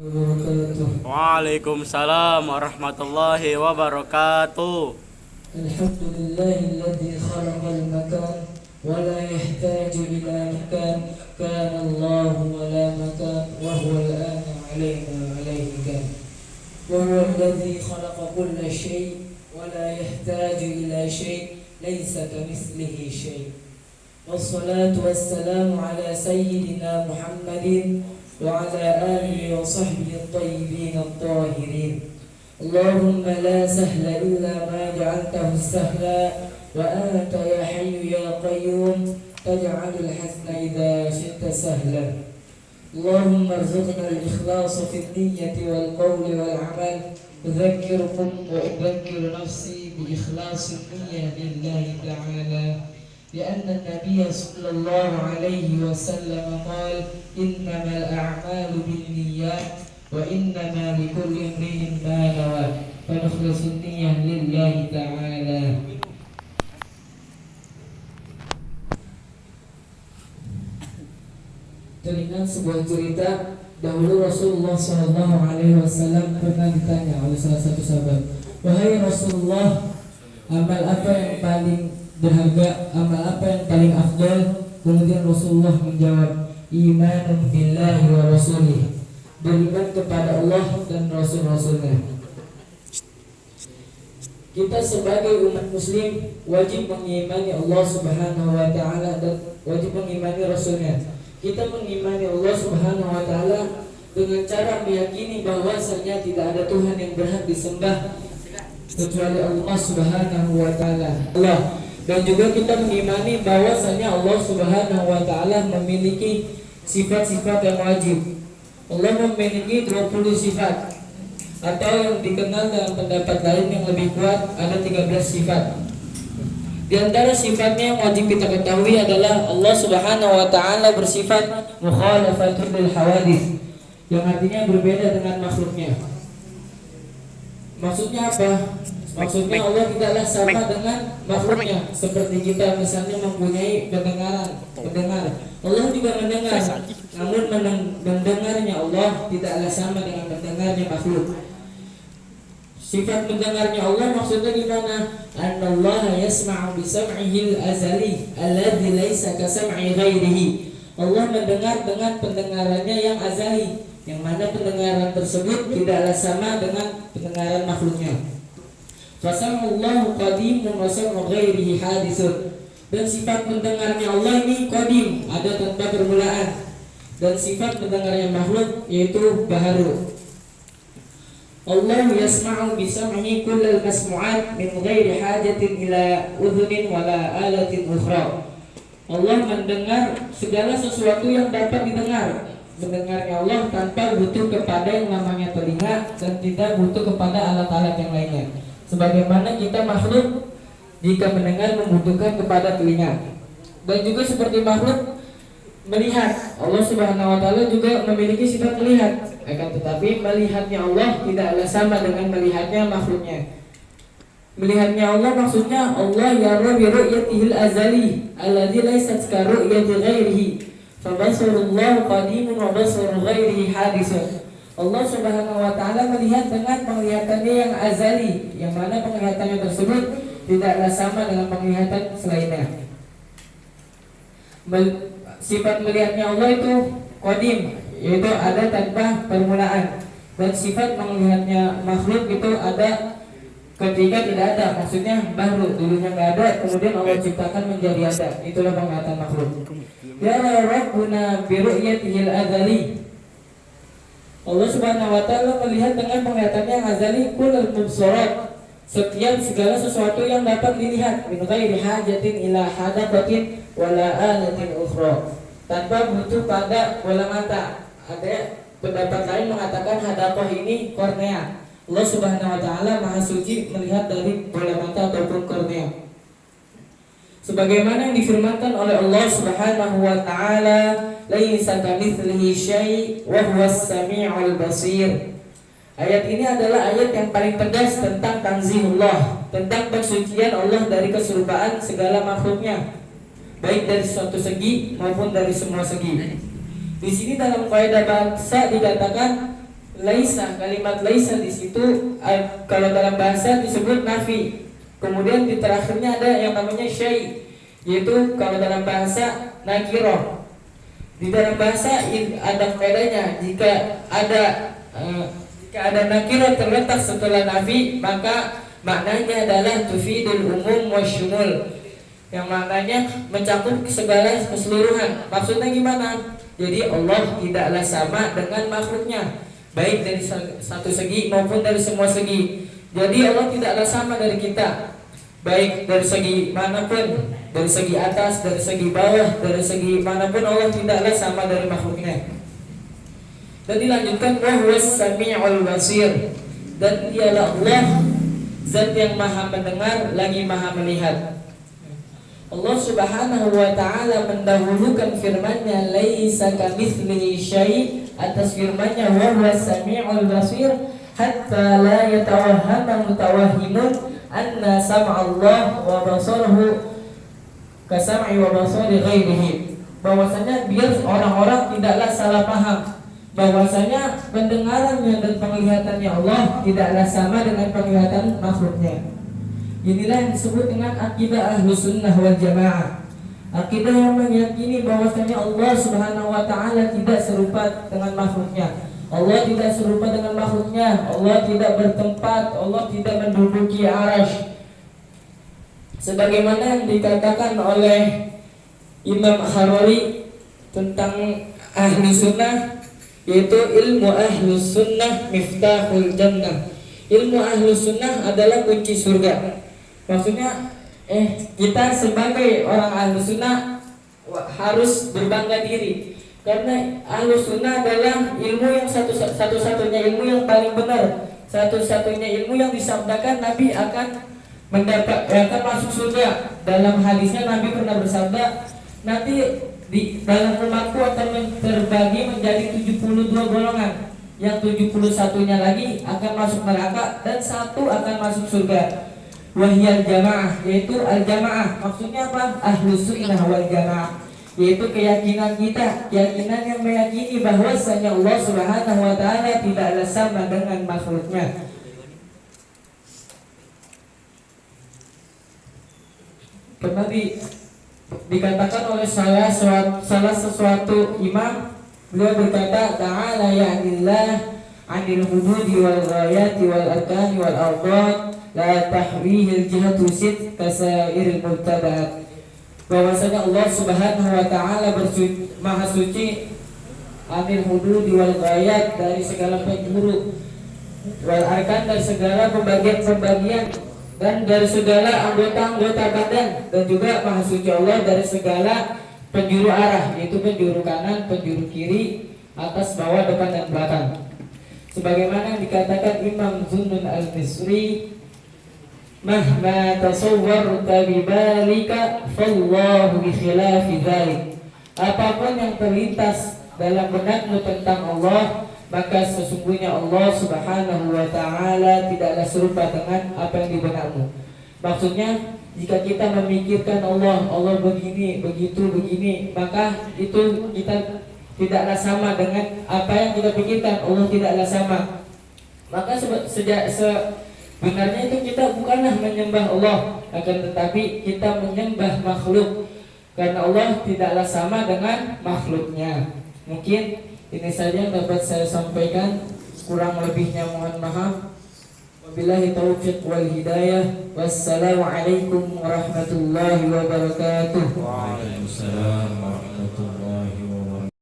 وبركاته. Waalaikumsalam warahmatullahi wabarakatuh. الحمد لله الذي خلق المكان ولا يحتاج إلى مكان، كان الله ولا مكان وهو الآن علينا وعليه كان، وهو الذي خلق كل شيء ولا يحتاج إلى شيء، ليس كمثله شيء، والصلاة والسلام على سيدنا محمد وعلى آله وصحبه الطيبين الطاهرين. اللهم لا سهل إلا ما جعلته سهلا، وأنت يا حي يا قيوم تجعل الحزن إذا شئت سهلا. اللهم ارزقنا الإخلاص في النية والقول والعمل. أذكركم وأذكر نفسي بإخلاص النية لله تعالى، لأن النبي صلى الله عليه وسلم قال: إنما الأعمال بالنيات وإنما لكل امرئ ما نوى، فنخلص النية لله تعالى. Teringat sebuah cerita, dahulu Rasulullah SAW pernah ditanya oleh salah satu sahabat, wahai Rasulullah, amal apa yang paling berharga, amal apa yang paling afdal? Kemudian Rasulullah menjawab, iman billahi wa rasulih, beriman kepada Allah dan Rasul-Rasulnya. Kita sebagai umat muslim wajib mengimani Allah Subhanahu wa ta'ala dan wajib mengimani Rasulnya. Kita mengimani Allah Subhanahu wa ta'ala dengan cara meyakini bahwasanya tidak ada Tuhan yang berhak disembah kecuali Allah Subhanahu wa ta'ala. Dan juga kita mengimani bahwasanya Allah Subhanahu wa ta'ala memiliki sifat-sifat yang wajib. Allah memiliki 20 sifat, atau yang dikenal dalam pendapat lain yang lebih kuat ada 13 sifat. Di antara sifatnya yang wajib kita ketahui adalah Allah Subhanahu wa ta'ala bersifat mukhalafatul lil hawadits, yang artinya berbeda dengan makhluknya. Maksudnya apa? Maksudnya Allah tidaklah sama dengan makhluknya. Seperti kita misalnya mempunyai pendengar. Allah juga mendengar, namun mendengarnya Allah tidaklah sama dengan mendengarnya makhluk. Sifat mendengarnya Allah maksudnya gimana? Annallaha yasma'u bi sam'ihil azali alladzi laisa ka sam'i ghairihi. Allah mendengar dengan pendengarannya yang azali, yang mana pendengaran tersebut tidaklah sama dengan pendengaran makhluknya. Fasamullahu qadimun wa sam'u ghairihi hadithun. Dan sifat mendengarnya Allah ini qadim, ada tanpa permulaan. Dan sifat mendengarnya makhluk yaitu baharu. Allah yasma'u bi sam'ihi kullal masmu'at min ghairi hajatin ila udhunin wala alatin ukhra. Allah mendengar segala sesuatu yang dapat didengar. Mendengarnya Allah tanpa butuh kepada yang namanya telinga dan tidak butuh kepada alat-alat yang lainnya. Sebagaimana kita makhluk jika mendengar membutuhkan kepada telinga. Dan juga seperti makhluk melihat, Allah Subhanahu wa ta'ala juga memiliki sifat melihat. Akan tetapi melihatnya Allah tidaklah sama dengan melihatnya makhluknya. Melihatnya Allah maksudnya Allah yara bi ru'yatihil azali alladzi laysat ka ru'yati ghairihi. Fa basarullahu qadimun wa basarul ghairihi hadithun. Allah Subhanahu wa ta'ala melihat dengan penglihatannya yang azali, yang mana penglihatannya tersebut tidaklah sama dengan penglihatan selainnya. Sifat melihatnya Allah itu qadim, yaitu ada tanpa permulaan. Dan sifat melihatnya makhluk itu ada ketika tidak ada, maksudnya baru, dulunya nggak ada, kemudian Allah ciptakan menjadi ada. Itulah penglihatan makhluk. Ya Rabbuna bi ru'yatihil azali. Allah Subhanahu wa ta'ala melihat dengan penglihatannya yang azali kullal mubsarat, setiap segala sesuatu yang dapat dilihat, min ghairi hajatin ila hadabatin wala alatin ukhra, tanpa butuh pada bola mata. Ada pendapat lain mengatakan hadaqah ini kornea. Allah Subhanahu wa ta'ala maha suci melihat dari bola mata ataupun kornea. Sebagaimana yang difirmankan oleh Allah Subhanahu wa ta'ala, laisa kamitslihi syai' wa huwas sami'ul basir. Ayat ini adalah ayat yang paling tegas tentang tanzihullah, tentang pensucian Allah dari keserupaan segala makhluknya, baik dari suatu segi maupun dari semua segi. Di sini dalam kaidah bahasa dikatakan Laisa, kalimat laisa di situ kalau dalam bahasa disebut nafi. Kemudian di terakhirnya ada yang namanya syai, yaitu kalau dalam bahasa nakirah. Di dalam bahasa ada faedahnya. Jika ada nakirah terletak setelah nafi, maka maknanya adalah tufidul umum wa syumul, yang maknanya mencakup segala keseluruhan. Maksudnya gimana? Jadi Allah tidaklah sama dengan makhluknya, baik dari satu segi maupun dari semua segi. Jadi Allah tidaklah sama dari kita, baik dari segi manapun, dari segi atas, dari segi bawah, dari segi manapun Allah tidaklah sama dari makhluknya. Dan dilanjutkan wahwas sami'ul basir, dan dialah Allah zat yang maha mendengar lagi maha melihat. Allah Subhanahu wa ta'ala mendahulukan firman-Nya laisa kamitslihi syai' atas firman-Nya wa huwas sami'ul basir, hatta la yatawahhama mutawahhimun anna sam'allah wa basarahu kasam'i wa basari ghairihi. Bahwasanya biar orang-orang tidaklah salah paham bahwasanya pendengarannya dan penglihatannya Allah tidaklah sama dengan penglihatan makhluknya. Inilah yang disebut dengan akidah Ahlus Sunnah wal Jamaah. Akidah yang meyakini bahwasanya Allah Subhanahu wa ta'ala tidak serupa dengan makhluknya. Allah tidak serupa dengan makhluknya. Allah tidak bertempat, Allah tidak menduduki arasy. Sebagaimana yang dikatakan oleh Imam Harari tentang Ahlu Sunnah, yaitu ilmu Ahlus Sunnah miftahul jannah. Ilmu Ahlus Sunnah adalah kunci surga. Maksudnya kita sebagai orang Ahlus Sunnah harus berbangga diri, karena Ahlus Sunnah adalah ilmu yang satu-satunya ilmu yang paling benar, satu-satunya ilmu yang disabdakan Nabi akan masuk surga. Dalam hadisnya Nabi pernah bersabda, nanti di dalam umatku akan terbagi menjadi 72 golongan, yang 71-nya lagi akan masuk neraka dan satu akan masuk surga. Wahyal jamaah, yaitu al-jamaah. Maksudnya apa? Ahlus Sunnah wal Jamaah, yaitu keyakinan kita, keyakinan yang meyakini bahwasanya Allah Subhanahu wa ta'ala tidaklah sama dengan makhluknya. Pernah dikatakan oleh salah sesuatu imam, beliau berkata, ta'ala ya'nillah 'anil hududi wal ghayati wal arkani wal ardad la tahwihil jihatu sit kasairil mubtadaat. Bahwasanya Allah Subhanahu wa ta'ala maha suci 'anil hududi wal ghayat, dari segala penjuru, wal arkan, dari segala pembagian-pembagian, dan dari segala anggota-anggota badan, dan juga maha suci Allah dari segala penjuru arah, yaitu penjuru kanan, penjuru kiri, atas, bawah, depan, dan belakang. Sebagaimana yang dikatakan Imam Zunnun al-Misri, mahma tasawwarta bibalika fallahu bi khilafi dzalik. Apapun yang terlintas dalam benakmu tentang Allah, maka sesungguhnya Allah Subhanahu wa ta'ala tidaklah serupa dengan apa yang di benakmu. Maksudnya, jika kita memikirkan Allah begini, begitu, begini, maka itu kita tidaklah sama dengan apa yang kita pikirkan. Allah tidaklah sama. Maka sebenarnya itu kita bukanlah menyembah Allah, akan tetapi kita menyembah makhluk, karena Allah tidaklah sama dengan makhluknya. Mungkin ini saja yang dapat saya sampaikan, kurang lebihnya mohon maaf. Wabillahi taufiq wal hidayah. Wassalamualaikum warahmatullahi wabarakatuh. Waalaikumsalam warahmatullahi wabarakatuh.